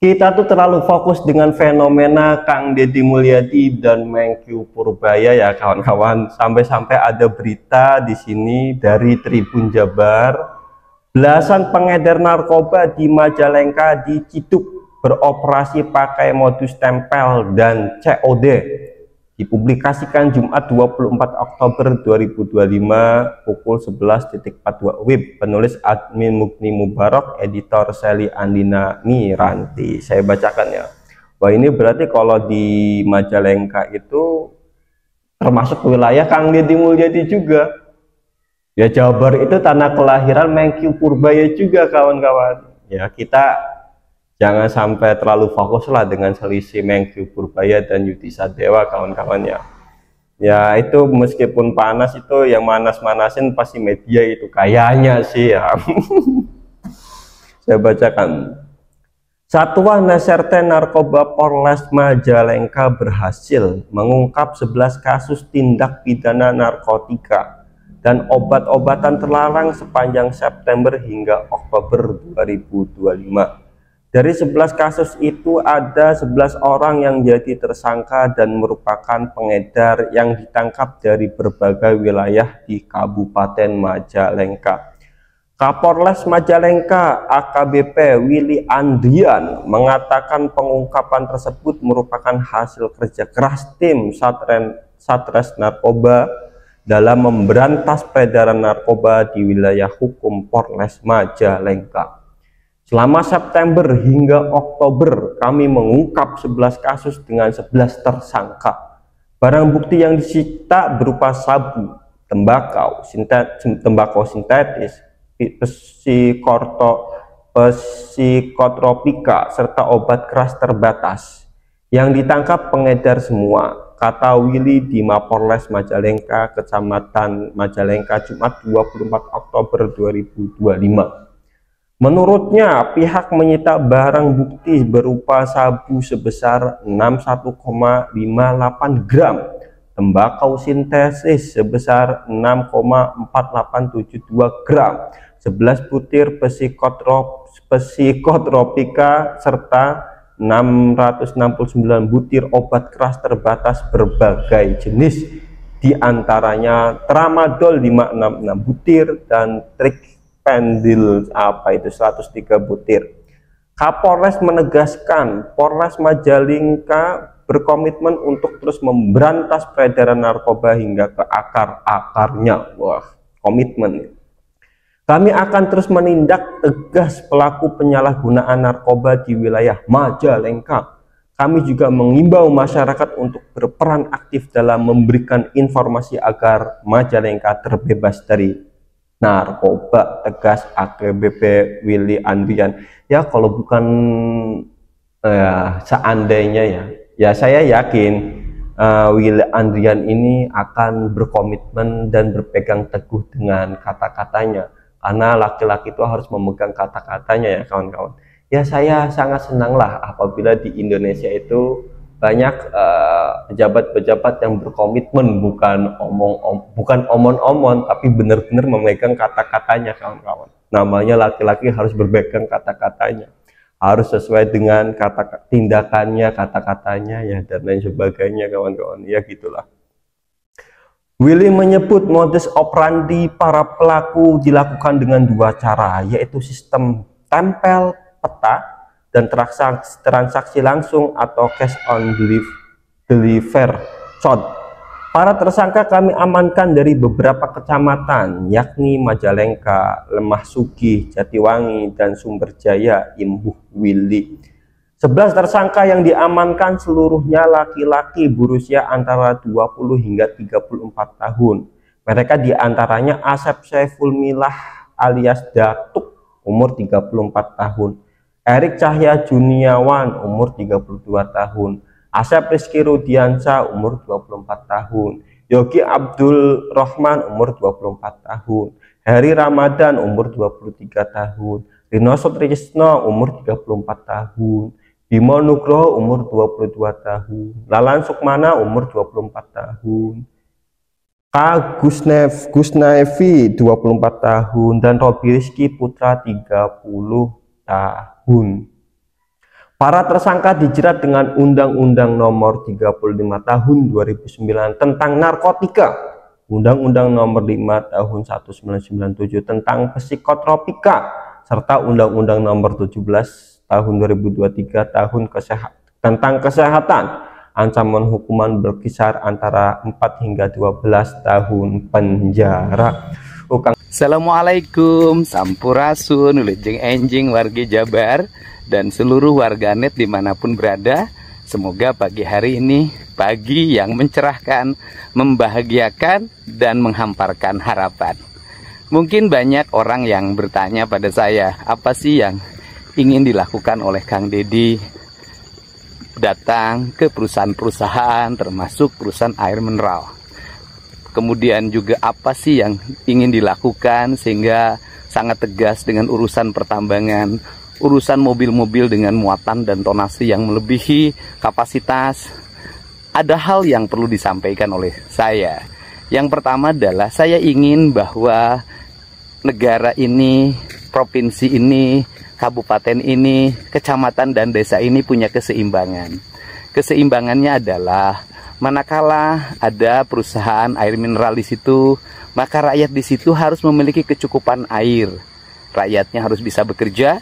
Kita tuh terlalu fokus dengan fenomena Kang Deddy Mulyadi dan Menkyu Purbaya ya kawan-kawan. Sampai-sampai ada berita di sini dari Tribun Jabar, belasan pengedar narkoba di Majalengka diciduk beroperasi pakai modus tempel dan COD. Dipublikasikan Jumat 24 Oktober 2025 pukul 11.42 WIB. Penulis admin Mugni Mubarak, editor Sally Andina Miranti. Saya bacakan ya. Wah, ini berarti kalau di Majalengka itu termasuk wilayah Kang Deddy Mulyadi juga. Ya, Jabar itu tanah kelahiran Menkyu Purbaya juga kawan-kawan. Ya, kita jangan sampai terlalu fokus lah dengan selisih Menkyu Purbaya dan Yudi Sadewa kawan-kawannya. Ya itu meskipun panas, itu yang manas-manasin pasti media itu kayaknya sih ya. Saya bacakan. Satuan Reserse Narkoba Polres Majalengka berhasil mengungkap 11 kasus tindak pidana narkotika dan obat-obatan terlarang sepanjang September hingga Oktober 2025. Dari 11 kasus itu ada 11 orang yang jadi tersangka dan merupakan pengedar yang ditangkap dari berbagai wilayah di Kabupaten Majalengka. Kapolres Majalengka AKBP Willy Andrian mengatakan pengungkapan tersebut merupakan hasil kerja keras tim Satres Narkoba dalam memberantas peredaran narkoba di wilayah hukum Polres Majalengka. Selama September hingga Oktober, kami mengungkap 11 kasus dengan 11 tersangka. Barang bukti yang disita berupa sabu, tembakau sintetis, psikotropika, serta obat keras terbatas. Yang ditangkap pengedar semua, kata Willy di Mapolres Majalengka, Kecamatan Majalengka, Jumat 24 Oktober 2025. Menurutnya, pihak menyita barang bukti berupa sabu sebesar 61,58 gram, tembakau sintetis sebesar 6,4872 gram, 11 butir psikotropika, serta 669 butir obat keras terbatas berbagai jenis, diantaranya tramadol 566 butir dan Pendil 103 butir. Kapolres menegaskan Polres Majalengka berkomitmen untuk terus memberantas peredaran narkoba hingga ke akar-akarnya. Wah, komitmen. Kami akan terus menindak tegas pelaku penyalahgunaan narkoba di wilayah Majalengka. Kami juga mengimbau masyarakat untuk berperan aktif dalam memberikan informasi agar Majalengka terbebas dari narkoba, tegas AKBP Willy Andrian. Ya kalau bukan seandainya ya saya yakin Willy Andrian ini akan berkomitmen dan berpegang teguh dengan kata-katanya, karena laki-laki itu harus memegang kata-katanya ya kawan-kawan. Ya saya sangat senanglah apabila di Indonesia itu banyak pejabat-pejabat yang berkomitmen, bukan omon-omon, tapi benar-benar memegang kata-katanya kawan-kawan. Namanya laki-laki harus berpegang kata-katanya, harus sesuai dengan tindakannya, kata-katanya ya, dan lain sebagainya kawan-kawan. Ya gitulah. Willy menyebut modus operandi para pelaku dilakukan dengan dua cara, yaitu sistem tempel peta dan transaksi langsung atau cash on deliver COD. Para tersangka kami amankan dari beberapa kecamatan, yakni Majalengka, Lemah Sugih, Jatiwangi, dan Sumberjaya. Imbuh Willy. 11 tersangka yang diamankan seluruhnya laki-laki berusia antara 20 hingga 34 tahun. Mereka diantaranya Asep Saiful Milah alias Datuk, umur 34 tahun. Erik Cahya Juniawan, umur 32 tahun. Asep Rizky Rudiansa, umur 24 tahun. Yogi Abdul Rahman, umur 24 tahun. Heri Ramadan, umur 23 tahun. Rino Sutrisno, umur 34 tahun. Bimo Nugroho, umur 22 tahun. Lalan Sukmana, umur 24 tahun. K. Gusnaevi, 24 tahun. Dan Robi Rizky Putra, 30 tahun. Para tersangka dijerat dengan Undang-Undang Nomor 35 Tahun 2009 tentang narkotika, Undang-Undang Nomor 5 Tahun 1997 tentang psikotropika, serta Undang-Undang Nomor 17 Tahun 2023 tentang kesehatan. Ancaman hukuman berkisar antara 4 hingga 12 tahun penjara. Assalamualaikum, sampurasun, wilujeng enjing wargi Jabar dan seluruh warganet dimanapun berada. Semoga pagi hari ini pagi yang mencerahkan, membahagiakan, dan menghamparkan harapan. Mungkin banyak orang yang bertanya pada saya, apa sih yang ingin dilakukan oleh Kang Deddy datang ke perusahaan-perusahaan termasuk perusahaan air mineral. Kemudian juga apa sih yang ingin dilakukan sehingga sangat tegas dengan urusan pertambangan, urusan mobil-mobil dengan muatan dan tonase yang melebihi kapasitas. Ada hal yang perlu disampaikan oleh saya. Yang pertama adalah saya ingin bahwa negara ini, provinsi ini, kabupaten ini, kecamatan dan desa ini punya keseimbangan. Keseimbangannya adalah manakala ada perusahaan air mineral di situ, maka rakyat di situ harus memiliki kecukupan air. Rakyatnya harus bisa bekerja,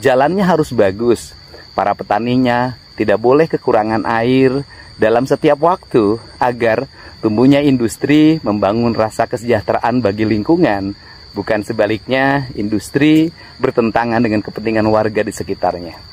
jalannya harus bagus. Para petaninya tidak boleh kekurangan air dalam setiap waktu agar tumbuhnya industri membangun rasa kesejahteraan bagi lingkungan. Bukan sebaliknya, industri bertentangan dengan kepentingan warga di sekitarnya.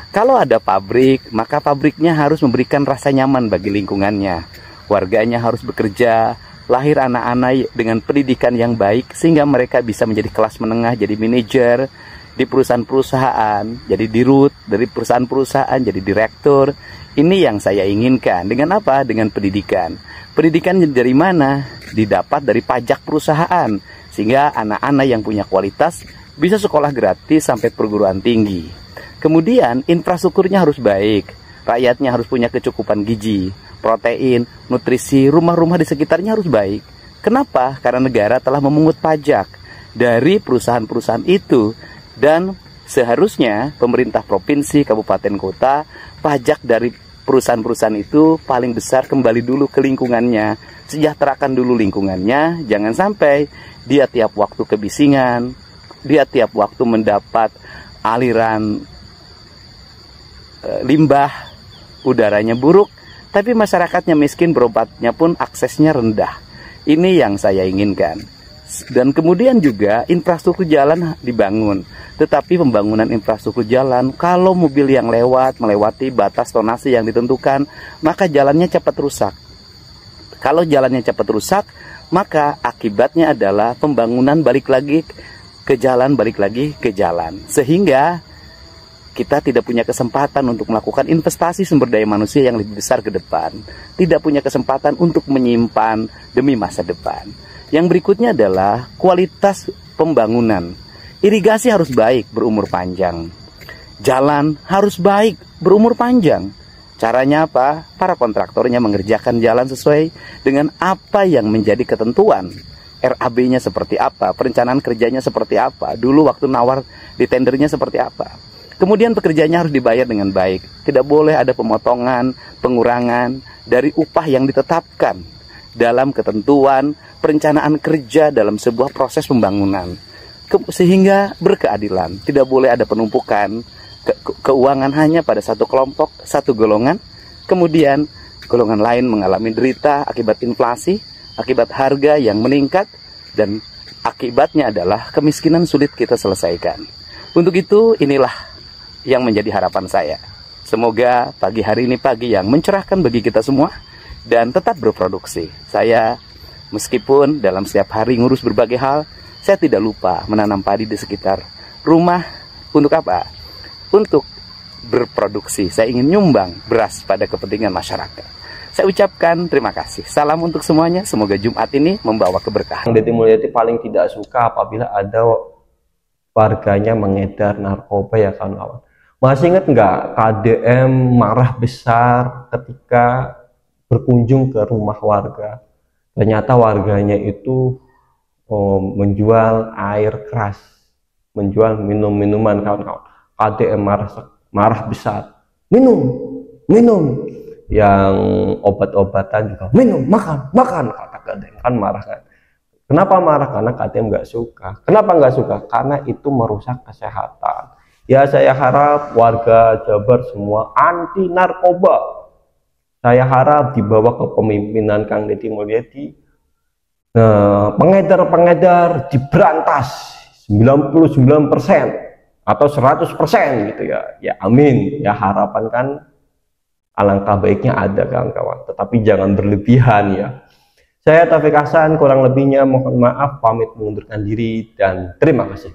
Kalau ada pabrik, maka pabriknya harus memberikan rasa nyaman bagi lingkungannya. Warganya harus bekerja, lahir anak-anak dengan pendidikan yang baik, sehingga mereka bisa menjadi kelas menengah, jadi manajer di perusahaan-perusahaan, jadi dirut dari perusahaan-perusahaan, jadi direktur. Ini yang saya inginkan. Dengan apa? Dengan pendidikan. Pendidikan dari mana? Didapat dari pajak perusahaan, sehingga anak-anak yang punya kualitas bisa sekolah gratis sampai perguruan tinggi. Kemudian infrastrukturnya harus baik, rakyatnya harus punya kecukupan gizi, protein, nutrisi, rumah-rumah di sekitarnya harus baik. Kenapa? Karena negara telah memungut pajak dari perusahaan-perusahaan itu, dan seharusnya pemerintah provinsi, kabupaten, kota, pajak dari perusahaan-perusahaan itu paling besar kembali dulu ke lingkungannya, sejahterakan dulu lingkungannya. Jangan sampai dia tiap waktu kebisingan, dia tiap waktu mendapat aliran limbah, udaranya buruk, tapi masyarakatnya miskin, berobatnya pun aksesnya rendah. Ini yang saya inginkan. Dan kemudian juga infrastruktur jalan dibangun. Tetapi pembangunan infrastruktur jalan, kalau mobil yang melewati batas tonase yang ditentukan, maka jalannya cepat rusak. Kalau jalannya cepat rusak, maka akibatnya adalah pembangunan balik lagi ke jalan. Sehingga kita tidak punya kesempatan untuk melakukan investasi sumber daya manusia yang lebih besar ke depan. Tidak punya kesempatan untuk menyimpan demi masa depan. Yang berikutnya adalah kualitas pembangunan. Irigasi harus baik, berumur panjang. Jalan harus baik, berumur panjang. Caranya apa? Para kontraktornya mengerjakan jalan sesuai dengan apa yang menjadi ketentuan. RAB-nya seperti apa, perencanaan kerjanya seperti apa, dulu waktu nawar di tendernya seperti apa. Kemudian pekerjanya harus dibayar dengan baik. Tidak boleh ada pemotongan, pengurangan dari upah yang ditetapkan dalam ketentuan perencanaan kerja dalam sebuah proses pembangunan. Sehingga berkeadilan. Tidak boleh ada penumpukan keuangan hanya pada satu kelompok, satu golongan. Kemudian golongan lain mengalami derita akibat inflasi, akibat harga yang meningkat, dan akibatnya adalah kemiskinan sulit kita selesaikan. Untuk itu, inilah yang menjadi harapan saya. Semoga pagi hari ini pagi yang mencerahkan bagi kita semua dan tetap berproduksi. Saya meskipun dalam setiap hari ngurus berbagai hal, saya tidak lupa menanam padi di sekitar rumah. Untuk apa? Untuk berproduksi. Saya ingin nyumbang beras pada kepentingan masyarakat. Saya ucapkan terima kasih. Salam untuk semuanya. Semoga Jumat ini membawa keberkahan. Deddy Mulyadi paling tidak suka apabila ada warganya mengedar narkoba, ya kawan-kawan. Masih ingat nggak KDM marah besar ketika berkunjung ke rumah warga? Ternyata warganya itu menjual air keras, menjual minum-minuman, kawan-kawan. KDM marah besar. minum, minum. Yang obat-obatan juga minum, makan, makan, kata KTM. Kan marah kan. Kenapa marah? Karena KTM nggak suka. Kenapa nggak suka? Karena itu merusak kesehatan. Ya, saya harap warga Jabar semua anti narkoba. Saya harap di bawah kepemimpinan Kang Deddy Mulyadi, pengedar-pengedar diberantas 99% atau 100% gitu ya. Ya amin. Ya harapan kan alangkah baiknya ada kawan-kawan. Tetapi jangan berlebihan ya. Saya Taufik Hasan, kurang lebihnya mohon maaf, pamit mengundurkan diri dan terima kasih.